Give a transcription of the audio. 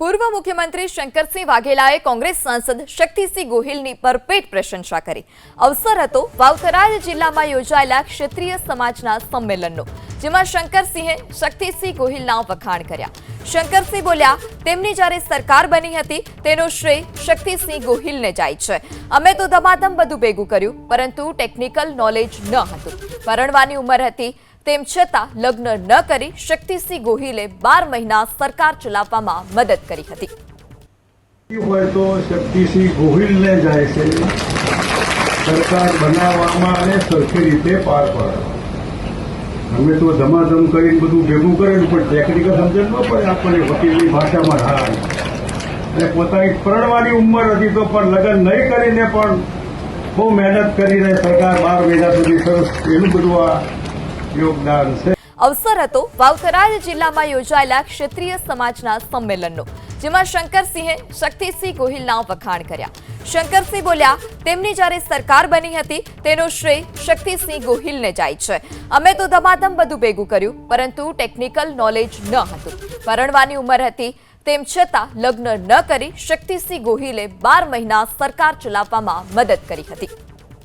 પૂર્વ મુખ્યમંત્રી શંકરસિંહ વાઘેલાએ કોંગ્રેસ સાંસદ શક્તિસિંહ ગોહિલની ભરપેટ પ્રશંસા કરી। અવસર હતો વાવથરાજ જિલ્લામાં યોજાયેલા ક્ષત્રિય સમાજના સંમેલનનો, જેમાં શંકરસિંહે શક્તિસિંહ ગોહિલના વખાણ કર્યા। શંકરસિંહ બોલ્યા, તેમની જ્યારે સરકાર બની હતી તેનો શ્રેય શક્તિસિંહ ગોહિલને જાય છે। અમે તો ધમાધમ બધું ભેગું કર્યું, પરંતુ ટેકનિકલ નોલેજ ન હતું, પરણવાની ઉંમર હતી, તેમ છતાં લગ્ન ન કરી શક્તિસિંહ ગોહિલે 12 મહિના સરકાર ચલાવવામાં મદદ કરી હતી। હોય તો શક્તિસિંહ ગોહિલને જાય છે સરકાર બનાવવામાં અને સરખી રીતે પાર પાડે। અમે તો ધમાધમ કરીને બધું ભેગું કરેલું, પણ ટેકનિકલ સમજણ ન પડે આપણને વકીલની ભાષામાં હાલ અને પોતાની પરણવાની ઉંમર હતી તો પણ લગ્ન નહીં કરીને પણ બહુ મહેનત કરીને સરકાર 12 મહિના સુધી સરસ એનું બધું આ યોગદાન છે। અવસર હતો વાવથરાજ જિલ્લામાં યોજાયેલા ક્ષત્રિય સમાજના સંમેલનનો, જેમાં શંકરસિંહે શક્તિસિંહ ગોહિલના વખાણ કર્યા। શંકરસિંહ બોલ્યા, તેમની જ્યારે સરકાર બની હતી તેનો શ્રેય શક્તિસિંહ ગોહિલને જાય છે। અમે તો ધમાધમ બધું ભેગું કર્યું, પરંતુ ટેકનિકલ નોલેજ ન હતું, પરણવાની ઉંમર હતી, તેમ છતાં લગ્ન ન કરી શક્તિસિંહ ગોહિલે 12 મહિના સરકાર ચલાવવામાં મદદ કરી હતી।